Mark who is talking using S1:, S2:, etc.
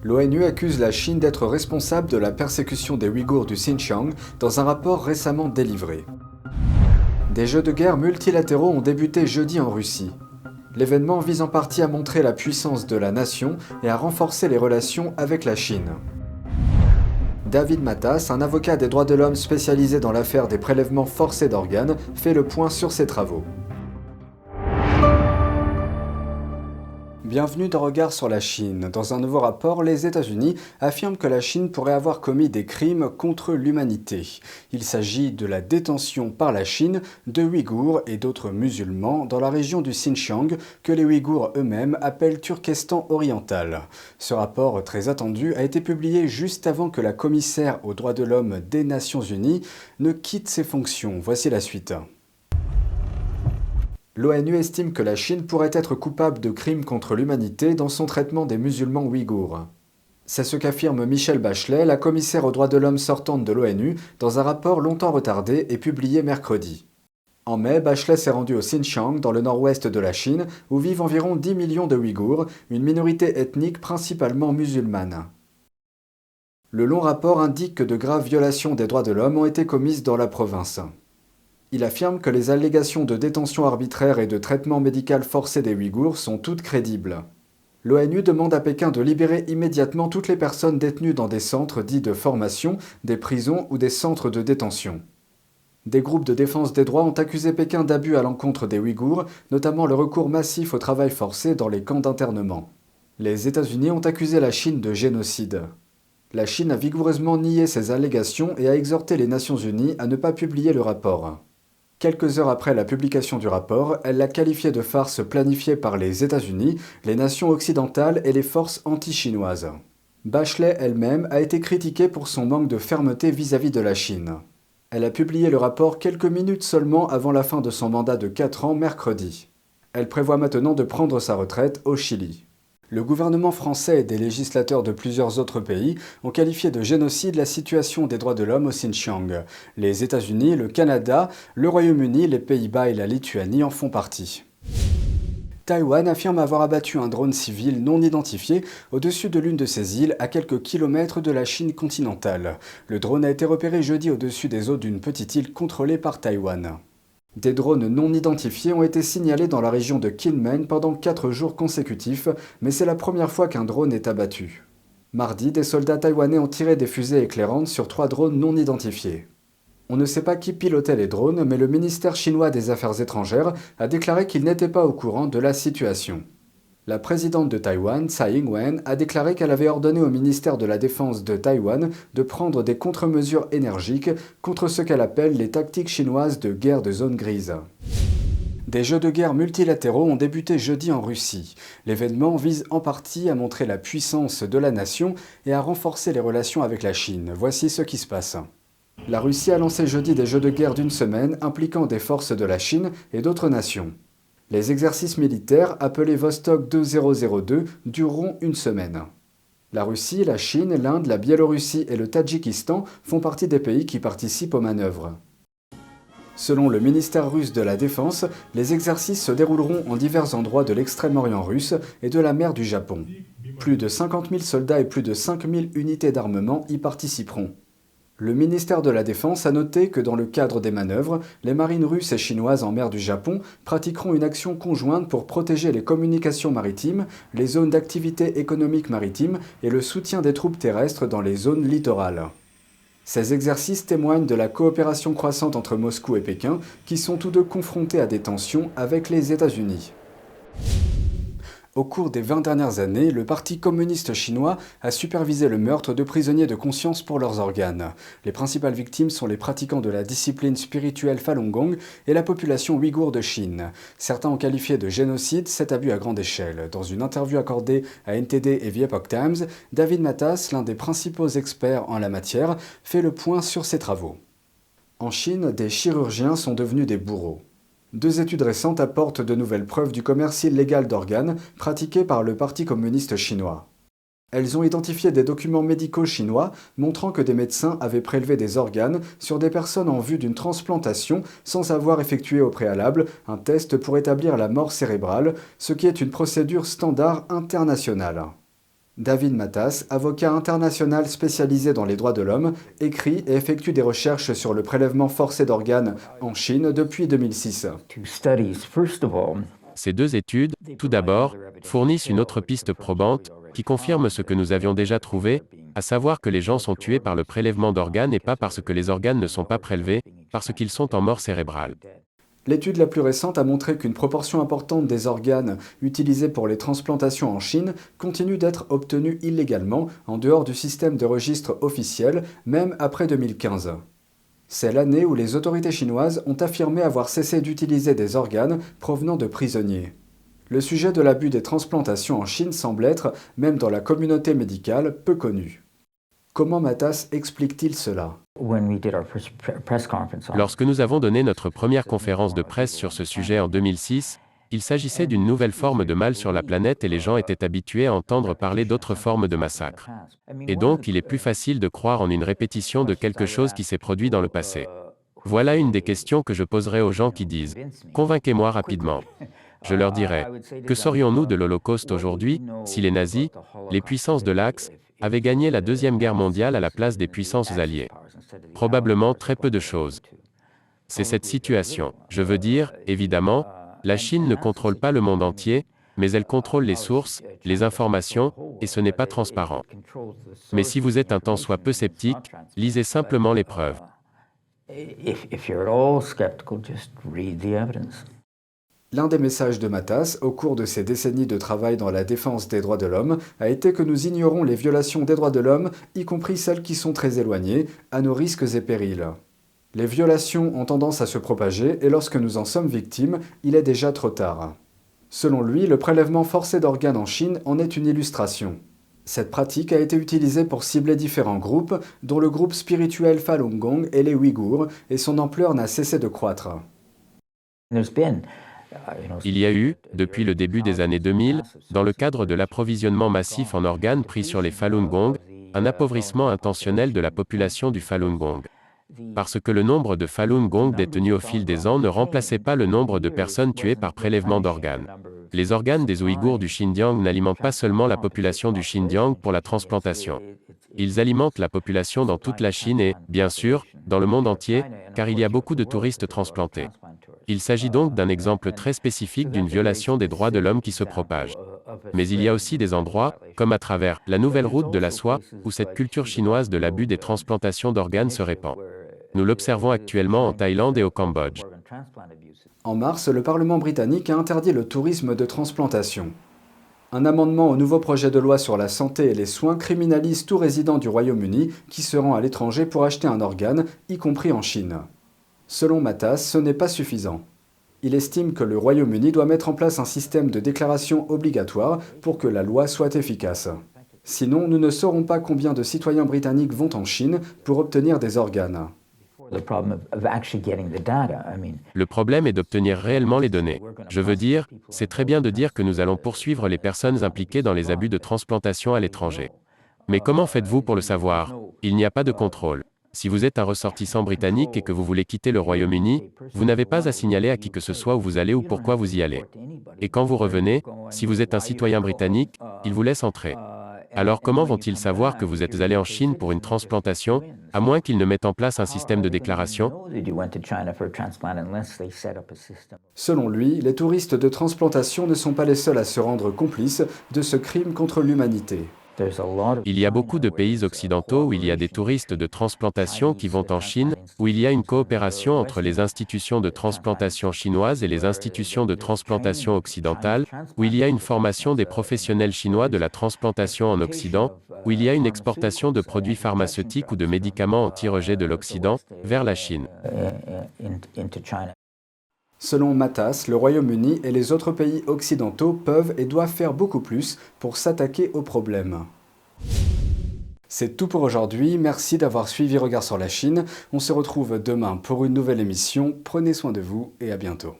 S1: L'ONU accuse la Chine d'être responsable de la persécution des Ouïghours du Xinjiang dans un rapport récemment délivré. Des jeux de guerre multilatéraux ont débuté jeudi en Russie. L'événement vise en partie à montrer la puissance de la nation et à renforcer les relations avec la Chine. David Matas, un avocat des droits de l'homme spécialisé dans l'affaire des prélèvements forcés d'organes, fait le point sur ses travaux. Bienvenue dans Regard sur la Chine. Dans un nouveau rapport, les États-Unis affirment que la Chine pourrait avoir commis des crimes contre l'humanité. Il s'agit de la détention par la Chine de Ouïghours et d'autres musulmans dans la région du Xinjiang que les Ouïghours eux-mêmes appellent Turkestan oriental. Ce rapport, très attendu, a été publié juste avant que la commissaire aux droits de l'homme des Nations Unies ne quitte ses fonctions. Voici la suite. L'ONU estime que la Chine pourrait être coupable de crimes contre l'humanité dans son traitement des musulmans ouïghours. C'est ce qu'affirme Michelle Bachelet, la commissaire aux droits de l'homme sortante de l'ONU, dans un rapport longtemps retardé et publié mercredi. En mai, Bachelet s'est rendue au Xinjiang, dans le nord-ouest de la Chine, où vivent environ 10 millions de Ouïghours, une minorité ethnique principalement musulmane. Le long rapport indique que de graves violations des droits de l'homme ont été commises dans la province. Il affirme que les allégations de détention arbitraire et de traitement médical forcé des Ouïghours sont toutes crédibles. L'ONU demande à Pékin de libérer immédiatement toutes les personnes détenues dans des centres dits de formation, des prisons ou des centres de détention. Des groupes de défense des droits ont accusé Pékin d'abus à l'encontre des Ouïghours, notamment le recours massif au travail forcé dans les camps d'internement. Les États-Unis ont accusé la Chine de génocide. La Chine a vigoureusement nié ces allégations et a exhorté les Nations Unies à ne pas publier le rapport. Quelques heures après la publication du rapport, elle l'a qualifié de farce planifiée par les États-Unis, les nations occidentales et les forces anti-chinoises. Bachelet elle-même a été critiquée pour son manque de fermeté vis-à-vis de la Chine. Elle a publié le rapport quelques minutes seulement avant la fin de son mandat de 4 ans mercredi. Elle prévoit maintenant de prendre sa retraite au Chili. Le gouvernement français et des législateurs de plusieurs autres pays ont qualifié de génocide la situation des droits de l'homme au Xinjiang. Les États-Unis, le Canada, le Royaume-Uni, les Pays-Bas et la Lituanie en font partie. Taïwan affirme avoir abattu un drone civil non identifié au-dessus de l'une de ses îles à quelques kilomètres de la Chine continentale. Le drone a été repéré jeudi au-dessus des eaux d'une petite île contrôlée par Taïwan. Des drones non identifiés ont été signalés dans la région de Kinmen pendant 4 jours consécutifs, mais c'est la première fois qu'un drone est abattu. Mardi, des soldats taïwanais ont tiré des fusées éclairantes sur 3 drones non identifiés. On ne sait pas qui pilotait les drones, mais le ministère chinois des Affaires étrangères a déclaré qu'il n'était pas au courant de la situation. La présidente de Taïwan, Tsai Ing-wen, a déclaré qu'elle avait ordonné au ministère de la Défense de Taïwan de prendre des contre-mesures énergiques contre ce qu'elle appelle les tactiques chinoises de guerre de zone grise. Des jeux de guerre multilatéraux ont débuté jeudi en Russie. L'événement vise en partie à montrer la puissance de la nation et à renforcer les relations avec la Chine. Voici ce qui se passe. La Russie a lancé jeudi des jeux de guerre d'une semaine impliquant des forces de la Chine et d'autres nations. Les exercices militaires, appelés Vostok 2002, dureront une semaine. La Russie, la Chine, l'Inde, la Biélorussie et le Tadjikistan font partie des pays qui participent aux manœuvres. Selon le ministère russe de la Défense, les exercices se dérouleront en divers endroits de l'extrême-orient russe et de la mer du Japon. Plus de 50 000 soldats et plus de 5 000 unités d'armement y participeront. Le ministère de la Défense a noté que dans le cadre des manœuvres, les marines russes et chinoises en mer du Japon pratiqueront une action conjointe pour protéger les communications maritimes, les zones d'activité économique maritime et le soutien des troupes terrestres dans les zones littorales. Ces exercices témoignent de la coopération croissante entre Moscou et Pékin, qui sont tous deux confrontés à des tensions avec les États-Unis. Au cours des 20 dernières années, le Parti communiste chinois a supervisé le meurtre de prisonniers de conscience pour leurs organes. Les principales victimes sont les pratiquants de la discipline spirituelle Falun Gong et la population ouïghour de Chine. Certains ont qualifié de génocide cet abus à grande échelle. Dans une interview accordée à NTD et The Epoch Times, David Matas, l'un des principaux experts en la matière, fait le point sur ses travaux. En Chine, des chirurgiens sont devenus des bourreaux. 2 études récentes apportent de nouvelles preuves du commerce illégal d'organes pratiqué par le Parti communiste chinois. Elles ont identifié des documents médicaux chinois montrant que des médecins avaient prélevé des organes sur des personnes en vue d'une transplantation sans avoir effectué au préalable un test pour établir la mort cérébrale, ce qui est une procédure standard internationale. David Matas, avocat international spécialisé dans les droits de l'homme, écrit et effectue des recherches sur le prélèvement forcé d'organes en Chine depuis 2006.
S2: Ces deux études, tout d'abord, fournissent une autre piste probante qui confirme ce que nous avions déjà trouvé, à savoir que les gens sont tués par le prélèvement d'organes et pas parce que les organes ne sont pas prélevés, parce qu'ils sont en mort cérébrale.
S1: L'étude la plus récente a montré qu'une proportion importante des organes utilisés pour les transplantations en Chine continue d'être obtenue illégalement en dehors du système de registre officiel, même après 2015. C'est l'année où les autorités chinoises ont affirmé avoir cessé d'utiliser des organes provenant de prisonniers. Le sujet de l'abus des transplantations en Chine semble être, même dans la communauté médicale, peu connu. Comment Matas explique-t-il cela ?
S2: Lorsque nous avons donné notre première conférence de presse sur ce sujet en 2006, il s'agissait d'une nouvelle forme de mal sur la planète et les gens étaient habitués à entendre parler d'autres formes de massacres. Et donc, il est plus facile de croire en une répétition de quelque chose qui s'est produit dans le passé. Voilà une des questions que je poserai aux gens qui disent « Convainquez-moi rapidement ». Je leur dirais « Que saurions-nous de l'Holocauste aujourd'hui, si les nazis, les puissances de l'Axe, avaient gagné la Deuxième Guerre mondiale à la place des puissances alliées ? Probablement très peu de choses. C'est cette situation. Je veux dire, évidemment, la Chine ne contrôle pas le monde entier, mais elle contrôle les sources, les informations, et ce n'est pas transparent. Mais si vous êtes un tant soit peu sceptique, lisez simplement les preuves.
S1: L'un des messages de Matas, au cours de ses décennies de travail dans la défense des droits de l'homme, a été que nous ignorons les violations des droits de l'homme, y compris celles qui sont très éloignées, à nos risques et périls. Les violations ont tendance à se propager et lorsque nous en sommes victimes, il est déjà trop tard. Selon lui, le prélèvement forcé d'organes en Chine en est une illustration. Cette pratique a été utilisée pour cibler différents groupes, dont le groupe spirituel Falun Gong et les Ouïghours, et son ampleur n'a cessé de croître.
S2: Il y a eu, depuis le début des années 2000, dans le cadre de l'approvisionnement massif en organes pris sur les Falun Gong, un appauvrissement intentionnel de la population du Falun Gong. Parce que le nombre de Falun Gong détenus au fil des ans ne remplaçait pas le nombre de personnes tuées par prélèvement d'organes. Les organes des Ouïghours du Xinjiang n'alimentent pas seulement la population du Xinjiang pour la transplantation. Ils alimentent la population dans toute la Chine et, bien sûr, dans le monde entier, car il y a beaucoup de touristes transplantés. Il s'agit donc d'un exemple très spécifique d'une violation des droits de l'homme qui se propage. Mais il y a aussi des endroits, comme à travers la nouvelle route de la soie, où cette culture chinoise de l'abus des transplantations d'organes se répand. Nous l'observons actuellement en Thaïlande et au Cambodge.
S1: En mars, le Parlement britannique a interdit le tourisme de transplantation. Un amendement au nouveau projet de loi sur la santé et les soins criminalise tout résident du Royaume-Uni qui se rend à l'étranger pour acheter un organe, y compris en Chine. Selon Matas, ce n'est pas suffisant. Il estime que le Royaume-Uni doit mettre en place un système de déclaration obligatoire pour que la loi soit efficace. Sinon, nous ne saurons pas combien de citoyens britanniques vont en Chine pour obtenir des organes.
S2: Le problème est d'obtenir réellement les données. Je veux dire, c'est très bien de dire que nous allons poursuivre les personnes impliquées dans les abus de transplantation à l'étranger. Mais comment faites-vous pour le savoir ? Il n'y a pas de contrôle. Si vous êtes un ressortissant britannique et que vous voulez quitter le Royaume-Uni, vous n'avez pas à signaler à qui que ce soit où vous allez ou pourquoi vous y allez. Et quand vous revenez, si vous êtes un citoyen britannique, ils vous laissent entrer. Alors comment vont-ils savoir que vous êtes allé en Chine pour une transplantation, à moins qu'ils ne mettent en place un système de déclaration ?
S1: Selon lui, les touristes de transplantation ne sont pas les seuls à se rendre complices de ce crime contre l'humanité.
S2: Il y a beaucoup de pays occidentaux où il y a des touristes de transplantation qui vont en Chine, où il y a une coopération entre les institutions de transplantation chinoises et les institutions de transplantation occidentales, où il y a une formation des professionnels chinois de la transplantation en Occident, où il y a une exportation de produits pharmaceutiques ou de médicaments anti-rejet de l'Occident vers la Chine.
S1: Selon Matas, le Royaume-Uni et les autres pays occidentaux peuvent et doivent faire beaucoup plus pour s'attaquer au problème. C'est tout pour aujourd'hui, merci d'avoir suivi Regard sur la Chine. On se retrouve demain pour une nouvelle émission. Prenez soin de vous et à bientôt.